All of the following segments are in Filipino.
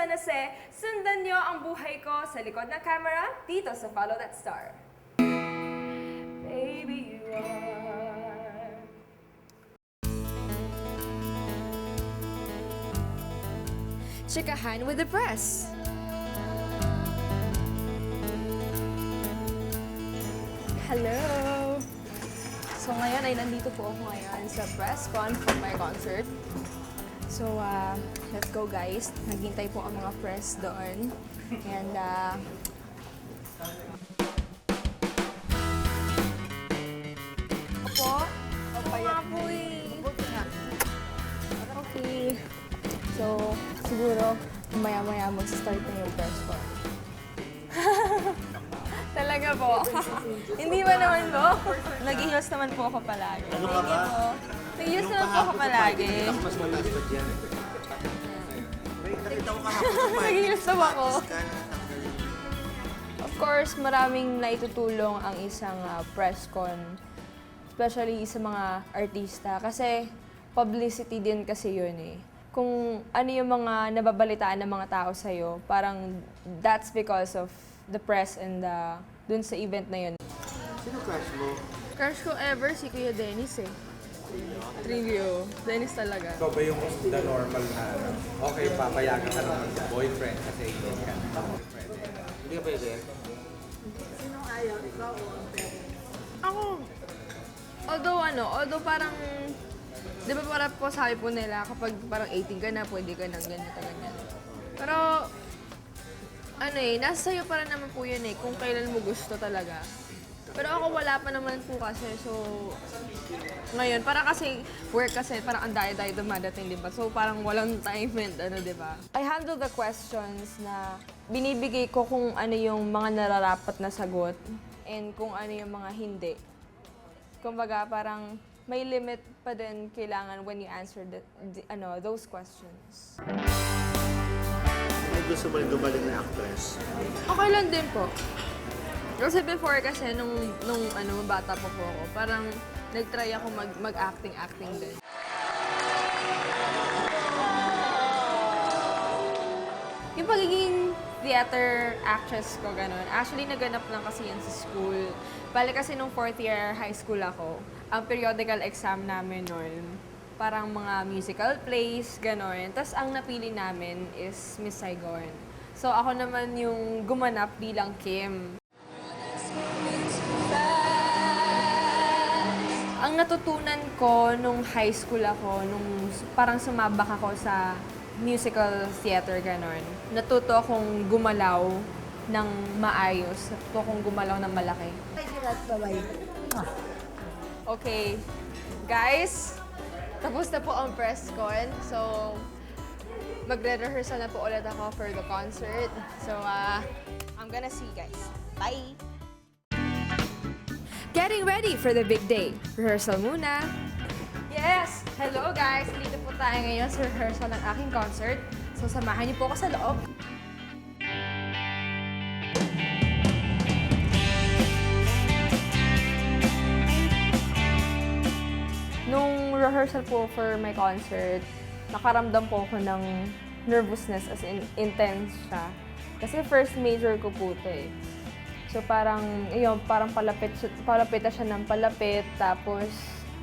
San Jose. Sundan nyo ang buhay ko sa likod ng camera dito sa Follow That Star. Baby, you are... Chikahan with the press. Hello! So ngayon ay nandito po ako ngayon sa press con for my concert. So let's go guys. Naghintay po ang mga press doon. And Opo? Opo nga po eh. Okay. So siguro maya-maya mag-start na yung press con. Talaga po. Hindi ba naman po? Nag-heels naman po ako palagi. Ano ka ba? Nag-heels naman po ako palagi. Mas mataas pa dyan. May nakita ko kahapon. Nag-heels naman ako. Of course, maraming naitutulong ang isang press con. Especially sa mga artista. Kasi publicity din kasi yun eh. Kung ano yung mga nababalitaan ng mga tao sa'yo, parang that's because of the press and dun sa event na yun. Sino crush mo? Crush ko ever si Kuya Dennis eh. Trilio. Dennis talaga. Ikaw ba yung the normal na okay, papayagan ka ng boyfriend kasi hindi ka na boyfriend? Hindi ka pwede? Ako, although parang, di ba parang po sabi po nila kapag parang 18 ka na, pwede ka ng ganito, ganyan. Pero, ano eh, nasa sa'yo pa rin naman po yun eh, kung kailan mo gusto talaga. Pero ako wala pa naman po kasi, so, ngayon, parang kasi, work kasi, parang ang daya-daya dumadating, di ba? So, parang walang time and ano, di ba? I handle the questions na binibigay ko kung ano yung mga nararapat na sagot and kung ano yung mga hindi. Kumbaga, parang may limit pa din kailangan when you answer those questions. May gusto mo rin gumaling na actress? Okay lang din po. Kasi before kasi nung bata pa po ako, parang nag-try ako mag-acting din. Yung pagiging theater actress ko, gano'n. Actually, naganap lang kasi yan sa school. Bale kasi nung 4th year high school ako, ang periodical exam namin noon, parang mga musical plays, gano'n. Tapos ang napili namin is Miss Saigon. So ako naman yung gumanap bilang Kim. Ang natutunan ko nung high school ako, nung parang sumabak ako sa musical theater, gano'n. Natuto akong gumalaw ng maayos. Natuto akong gumalaw ng malaki. Okay, guys, tapos na po ang press con. So, magre-rehearsal na po ulit ako for the concert. So, I'm gonna see you guys. Bye! Getting ready for the big day. Rehearsal muna. Yes! Hello guys! Dito po tayo ngayon sa rehearsal ng aking concert. So, samahan niyo po ako sa loob. Nung rehearsal po for my concert, nakaramdam po ako ng nervousness, as in intense siya. Kasi first major ko po ito eh. So parang, parang palapit na siya ng palapit, tapos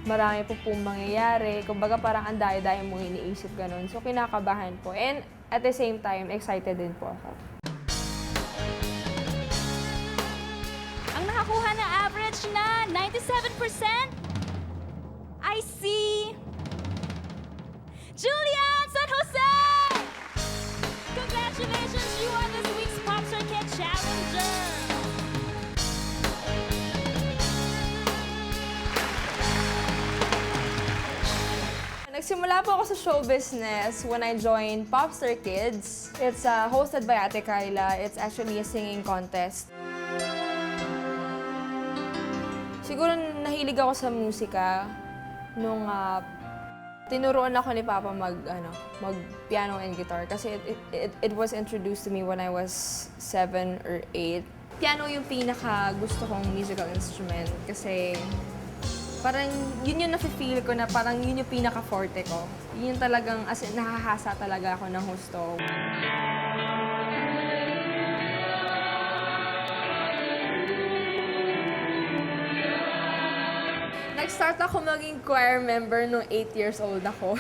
marami po pong mangyayari. Kumbaga parang ang daya-daya mong iniisip ganun. So kinakabahan po. And at the same time, excited din po ako. Ang nakakuha na average na 97%, I see Julian San Jose! Congratulations, you are this week's Pop Circuit Challenger! Nagsimula po ako sa show business when I joined Popstar Kids. It's hosted by Ate Kyla. It's actually a singing contest. Siguro nahilig ako sa musika nung tinuruan ako ni Papa mag-piano and guitar kasi it was introduced to me when I was 7 or 8. Piano yung pinaka gusto kong musical instrument kasi parang yun yung nafe-feel ko na parang yun yung pinaka-forte ko. Yun yung talagang, as in, nakahasa talaga ako ng husto. Nag-start ako maging choir member nung 8 years old ako.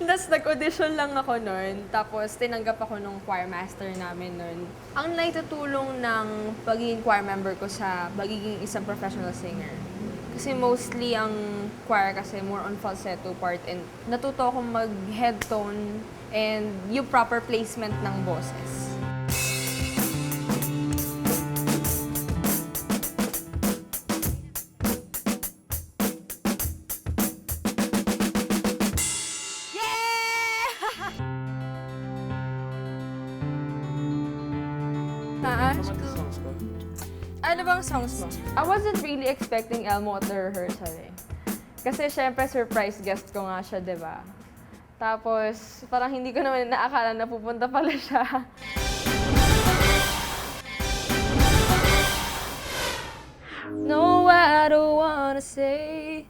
Tapos nag-audition lang ako noon. Tapos tinanggap ako nung choir master namin noon. Ang naitutulong ng pagiging choir member ko sa pagiging isang professional singer. Kasi mostly ang choir kasi more on falsetto part and natuto akong mag-head tone and yung proper placement ng boses. Ano bang songs mo? I wasn't really expecting Elmo at the rehearsal eh. Kasi syempre surprise guest ko nga siya, di ba? Tapos parang hindi ko naman naakala na pupunta pala siya. No, I don't wanna say.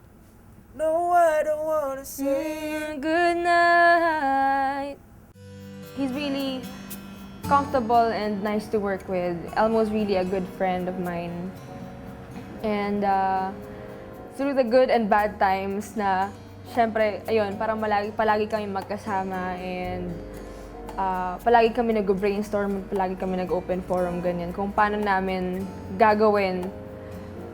No, I don't wanna say. Good night. He's really comfortable and nice to work with. Elmo's really a good friend of mine. And through the good and bad times na, syempre, ayun, parang palagi kami magkasama and palagi kami nag-brainstorm, palagi kami nag-open forum, ganyan. Kung paano namin gagawin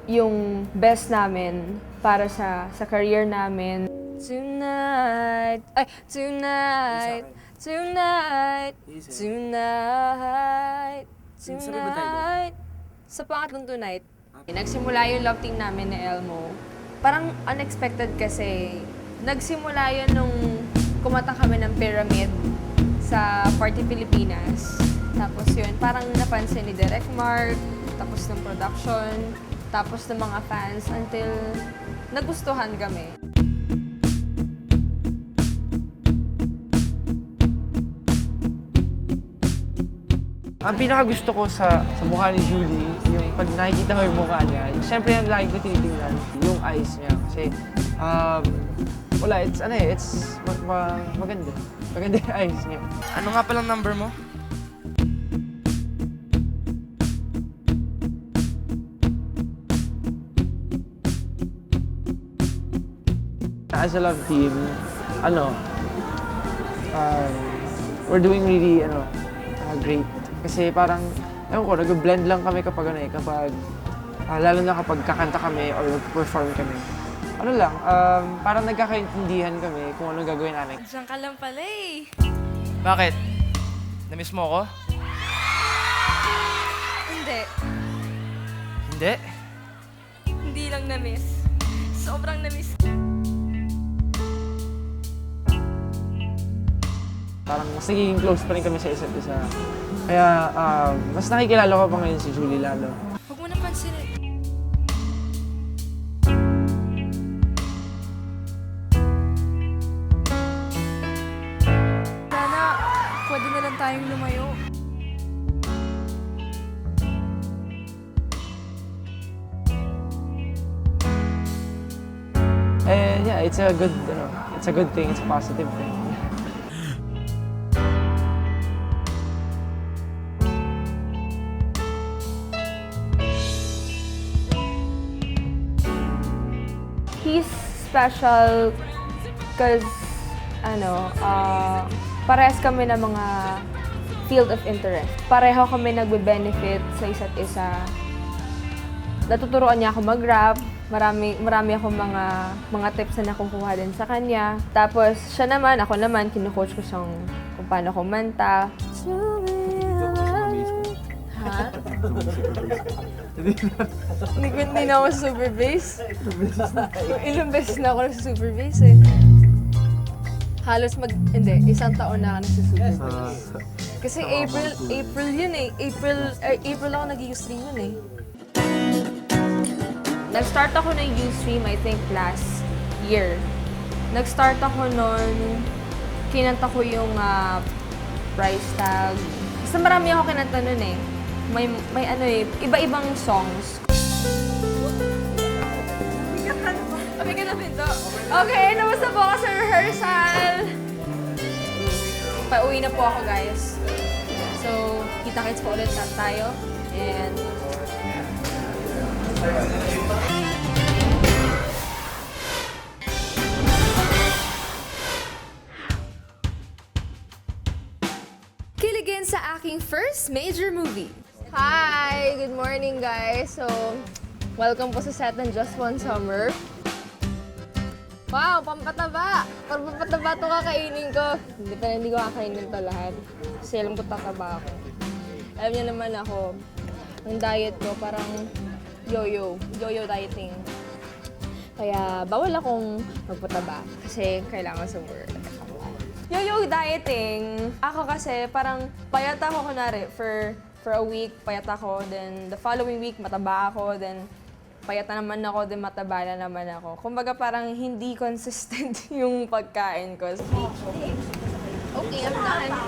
yung best namin para sa career namin. Tonight, tonight, tonight, tonight, tonight. Sa pangatlong tonight, nagsimula yung love team namin ni Elmo. Parang unexpected kasi, nagsimula yun nung kumanta kami ng Pyramid sa Party Pilipinas. Tapos yun, parang napansin ni Direk Mark, tapos ng production, tapos ng mga fans until nagustuhan kami. Ang pinakagusto ko sa mukha ni Julie, yung pag nakikita ko yung mukha niya, siyempre yung lagi ko tinitingnan, yung eyes niya. Kasi, wala, it's maganda. Maganda yung eyes niya. Ano nga palang number mo? As a love team, we're doing really, great. Kasi parang, ewan ko, nag-blend lang kami kapag, lalo na kapag kakanta kami or perform kami. Parang nagkakaintindihan kami kung anong gagawin namin. Diyan ka lang pala eh. Bakit? Namiss mo ako? Hindi. Hindi. Hindi lang na-miss. Sobrang na-miss. Parang mas nagiging close pa rin kami sa isa't isa. Kaya mas nakikilala ko pa ngayon si Julie lalo. Huwag mo na pansinin. Sana, pwede na lang tayong lumayo. And yeah, it's a good thing, it's a positive thing. He's special because, parehas kami ng mga field of interest. Pareho kami nagbe-benefit sa isa't isa. Natuturuan niya ako mag-rap. Marami akong mga tips na nakukuha din sa kanya. Tapos ako naman, kinu-coach ko siyang kung paano kumanta. Ha? Hindi na ako sa super bass. Ilang beses na ako sa super bass eh. Halos isang taon na ako nasa super bass. Kasi April yun eh. April ako nag-Ustream yun eh. Nag-start ako ng Ustream, I think, last year. Nag-start ako nun, kinanta ko yung price tag. Basta marami ako kinanta nun eh. May iba-ibang songs. Okay, okay, namusta po ako sa rehearsal? Pauwi na po ako, guys. So, kita-kits po ulit tayo. And first major movie. Hi! Good morning, guys. So, welcome po sa set ng Just One Summer. Wow, pampataba! Parang pampataba ito kakainin ko. Hindi ko kakainin ito lahat. Kasi alam ko tataba ako. Alam niyo naman ako, ang diet ko parang yo-yo dieting. Kaya bawal akong magpataba kasi kailangan sa work. Yo-yo dieting, ako kasi parang payat ako kunwari for a week, payat ako, then the following week mataba ako, then payat na naman ako, then mataba na naman ako. Kumbaga parang hindi consistent yung pagkain ko. Okay, I'm done.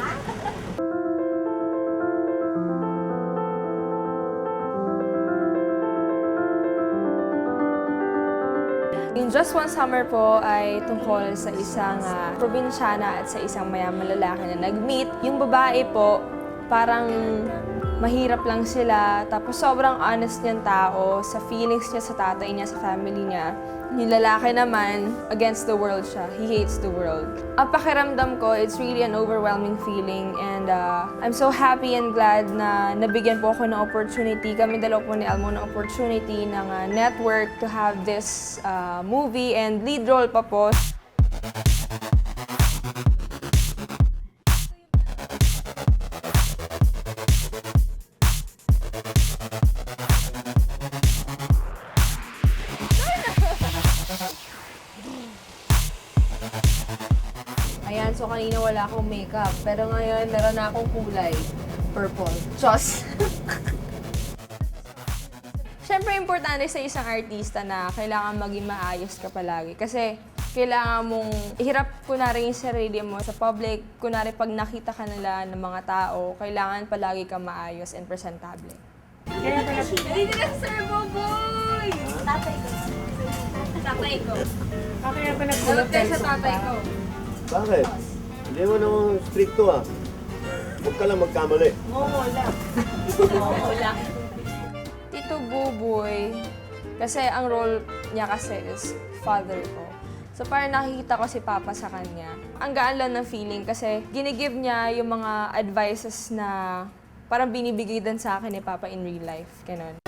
Yung Just One Summer po ay tungkol sa isang probinsyana at sa isang mayaman lalaki na nag-meet. Yung babae po, parang mahirap lang sila, tapos sobrang honest niyang tao sa feelings niya, sa tatay niya, sa family niya. Yung lalaki naman, against the world siya. He hates the world. Ang pakiramdam ko, it's really an overwhelming feeling and I'm so happy and glad na nabigyan po ako ng opportunity. Kami dalawa po ni Elmo ng opportunity ng network to have this movie and lead role pa po. Ayan, so kanina wala akong makeup. Pero ngayon, meron na akong kulay. Purple. Chos! Siyempre, importante sa isang artista na kailangan maging maayos ka palagi. Kasi kailangan mong ihirap kunwari yung sarili mo sa public. Kunwari pag nakita ka nila ng mga tao, kailangan palagi ka maayos and presentable. Hindi na Sir Boboy! Tatay ko. Tatay ko. Kaya pa nagkulot kayo sa tatay ko. Bakit? Hindi mo naman stricto ah. Huwag ka lang magkamali. Tito Buboy, kasi ang role niya kasi is father ko. So parang nakikita ko si Papa sa kanya. Ang gaan lang ng feeling kasi ginigive niya yung mga advices na parang binibigay din sa akin ni Papa in real life. Ganon.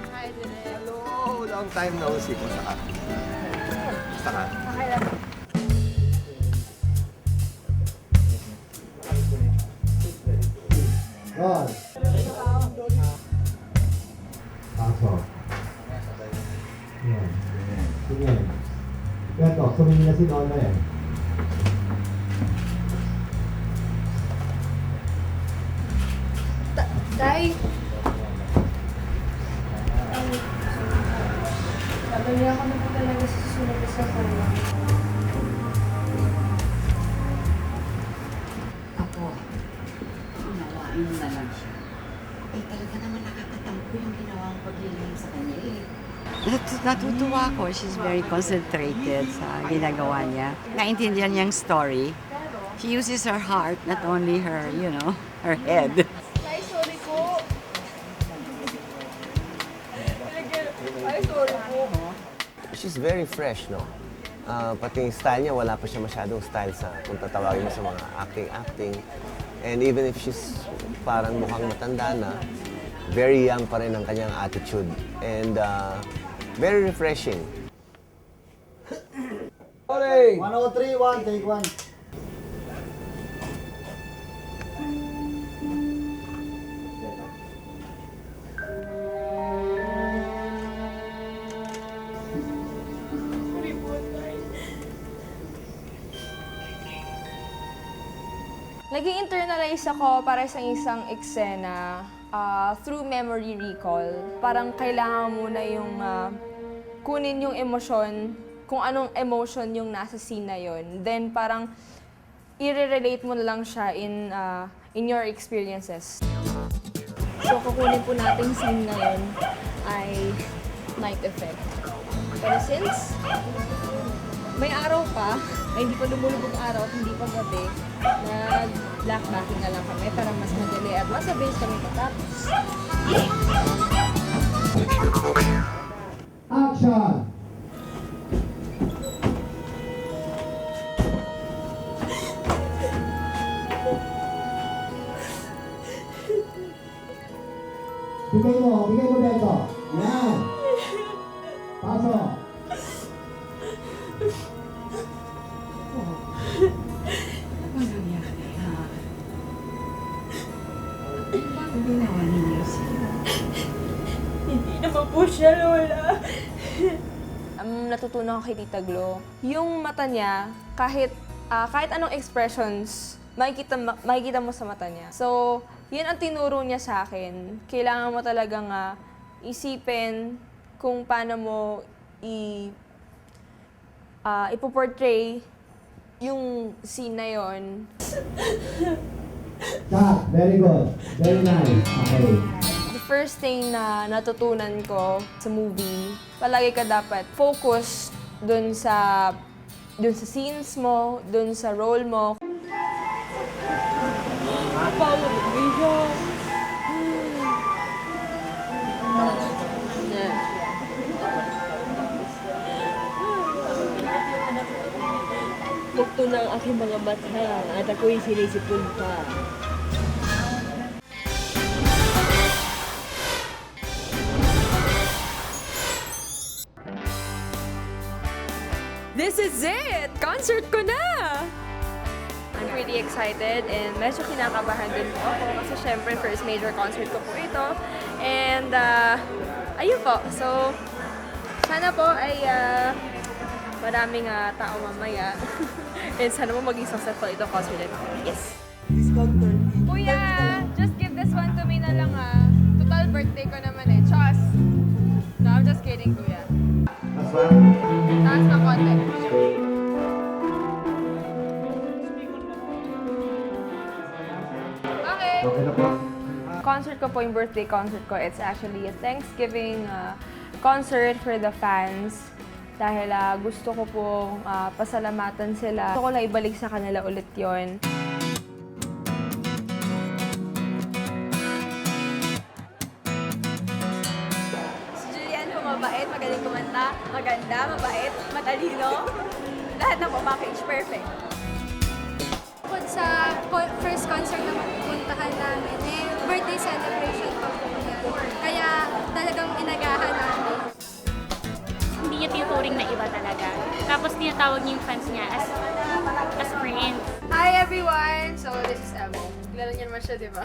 Hello! Long time no see ko sa akin. Basta ka. Ron. Pasok. Yan. Tingin. Beto, sumingin na si Nona eh. Day! Sabi ako na po talaga sa susunod sa kanya. Apo, unawain mo na lang siya. Eh, talaga naman nakakatampo yung ginawang paglilingin sa kanya eh. Natutuwa ako. She's very concentrated sa ginagawa niya. Naintindihan niyang story. She uses her heart, not only her, her head. Ay, sorry po. Ay, sorry po. She's very fresh, no? Pati yung style niya, wala pa siya masyadong style sa kung tatawagin mo sa mga acting. And even if she's parang mukhang matanda na, very young pa rin ang kanyang attitude. And very refreshing. 103, 1, take 1. Nag-internalize ako para sa isang eksena through memory recall. Parang kailangan mo na yung kunin yung emosyon, kung anong emotion yung nasa scene na yun. Then parang i-relate mo na lang siya in your experiences. So kukunin po natin scene na yun ay night effect. Pero since may araw pa, ay hindi pa lumulubog araw at hindi pa gabi, nag-blackbacking na lang kami para mas madali at mas mabilis kami matapos. Action! Bigay mo, Beto. Yan. Pasok. Walang yari, ha? Bakit ginawa ninyo siya? Hindi naman po siya, Lola. Ang natutunan ko kay Tita Glo, yung mata niya, kahit anong expressions, makikita mo sa mata niya. So, yun ang tinuro niya sa akin. Kailangan mo talagang isipin kung paano mo ipoportray yung scene na yon. Cut. Very good. Very nice. Okay. The first thing na natutunan ko sa movie, palagi ka dapat focus dun sa scenes mo, dun sa role mo. Bukto na ang aking mga mata at ako'y sinisipon pa. This is it! Concert ko na! I'm pretty excited and medyo kinakabahan din po ako kasi syempre first major concert ko po ito. And ayun po, so sana po ay maraming tao mamaya. And sana po maging successful itong concert na ito. Yes! Kuya, just give this one to me na lang Total birthday ko naman eh. Chos! No, I'm just kidding, kuya. Taas na konti. Okay. Concert ko po, yung birthday concert ko, it's actually a Thanksgiving concert for the fans. Dahil gusto ko po pasalamatan sila. Gusto ko lang ibalik sa kanila ulit yon. Si Julian po mabait, magaling kumanta, maganda, mabait, matalino. Lahat ng package, perfect. Bukod sa first concert na pupuntahan namin, birthday celebration pa po yan. Kaya talagang inagahan namin. Hindi niya tinuturing na iba talaga. Tapos tinatawag niya yung fans niya as friends. Hi everyone! So this is Emo. Kilala niyo naman siya, di ba?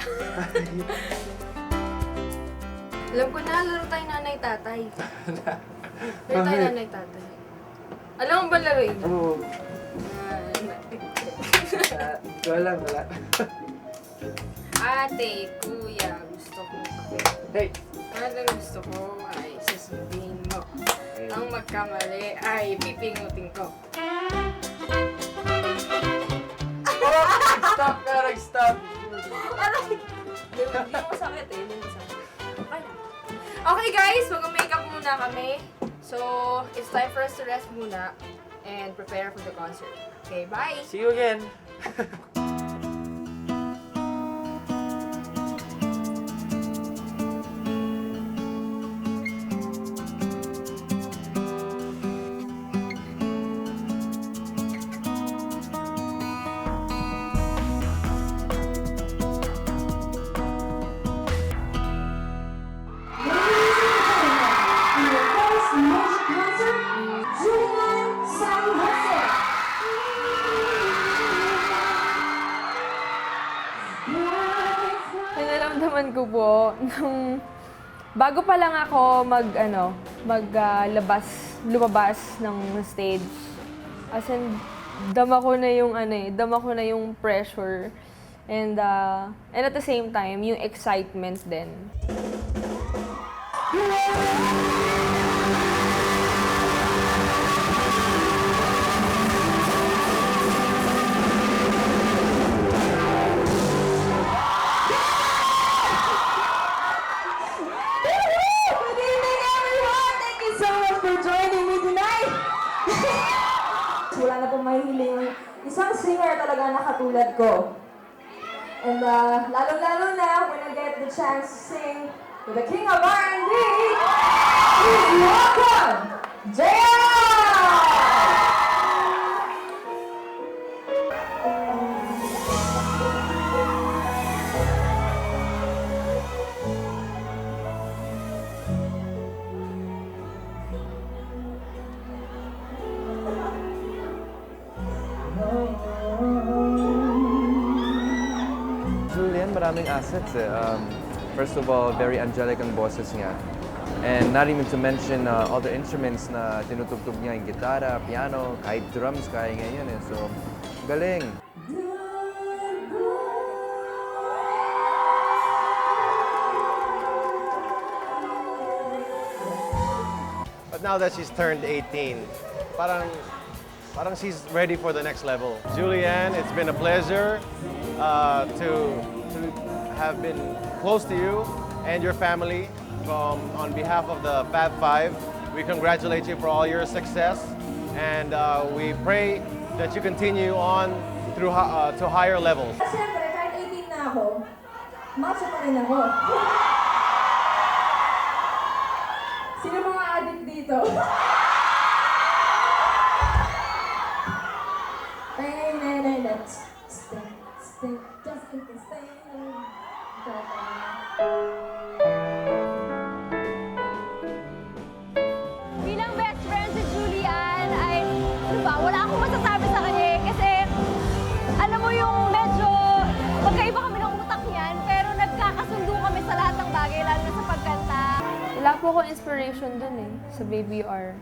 Alam ko na, laro tayo nanay-tatay. Laro tayo nanay-tatay. Alam mo ba laruin? Oo. Wala. Ate, kuya, gusto ko kape. Hey! Ang gusto ko ay sasabihin mo. Ang magkamali ay pipingutin ko. Stop ka! Nag-stop! Hindi mo sakit eh. Hindi mo sakit. Okay na. Okay guys, mag-makeup muna kami. So, it's time for us to rest muna and prepare for the concert. Okay, bye! See you again! Nararamdaman ko po, bago pa lang ako lumabas ng stage. As in, dama ko na yung pressure. And at the same time, yung excitement din. Wala na pong mahihiling isang singer talaga na katulad ko. And lalong-lalo na when I get the chance to sing with the king of R&B, please welcome, J.R. daming assets eh. First of all, very angelic ang boses niya. And not even to mention all the instruments na tinutugtog niya, yung gitara, piano, kahit drums, kaya niya yan eh. So, galing. But now that she's turned 18, parang she's ready for the next level. Julianne, it's been a pleasure to have been close to you and your family. On behalf of the Fab Five, we congratulate you for all your success, and we pray that you continue on through to higher levels. Siyempre, kahit 18 na ako, macho pa rin ako. Sino mga addict dito? Stay, just stay. Bilang best friend si Julianne ay, ano ba, wala akong masasabi sa kanya eh, kasi alam mo yung medyo magkaiba kami ng utak niyan, pero nagkakasundo kami sa lahat ng bagay, lalo na sa pagkanta. Wala po akong inspiration dun eh, sa Baby You Are.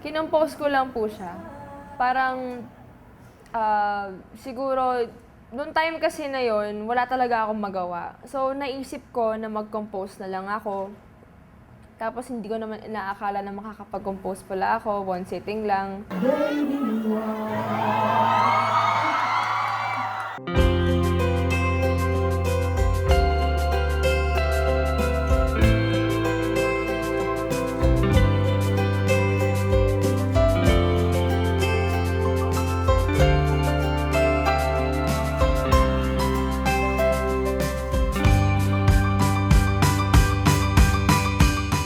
Kinompose ko lang po siya. Parang, siguro, noong time kasi na yon, wala talaga akong magawa. So, naisip ko na mag-compose na lang ako. Tapos, hindi ko naman inaakala na makakapag-compose pala ako. One sitting lang.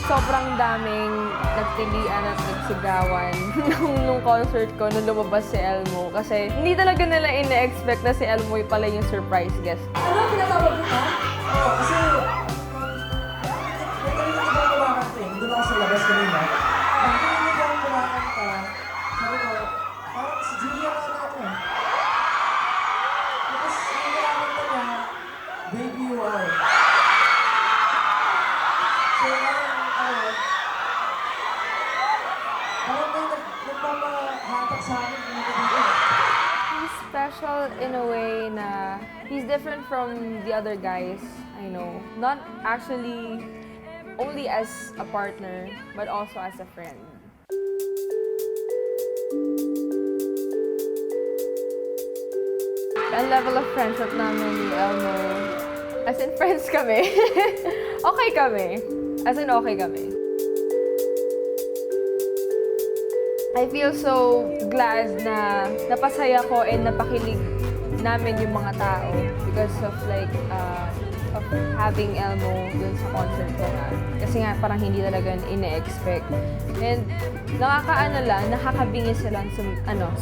Sobrang daming nagtilian at nagsigawan nung concert ko, nung lumabas si Elmo. Kasi hindi talaga nila ina-expect na si Elmo pala yung surprise guest. Ano ang pinatawag mo ka? Oo, kasi... Nagkalimutan ko ang kumakanta eh. Doon ako sa labas kanina. Nagkalimutan ko ang kumakanta. Sabi ko, parang si Julia ka na ako. Tapos yung kumakanta niya, Baby You Are. So parang may nagpapahatak sa akin kung dito. He's special in a way na he's different from the other guys I know. Not actually only as a partner, but also as a friend. Ang level of friendship namin ni Elmo, as in friends kami, okay kami. As in okay kami. I feel so glad na napasaya ko and napakilig namin yung mga tao because of of having Elmo dun sa concert ko nga. Kasi nga parang hindi talaga ine-expect. And nakakabingis silang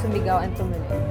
sumigaw and tumuloy.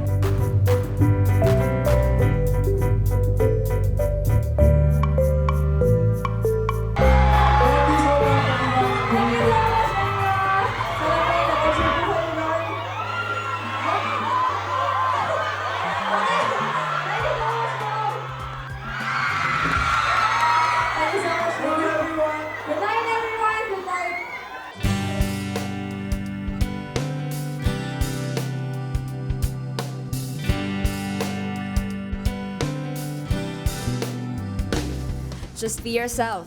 Just be yourself.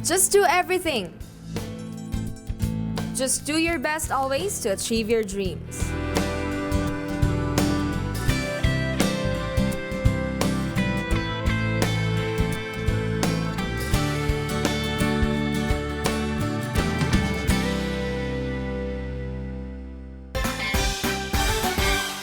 Just do everything. Just do your best always to achieve your dreams.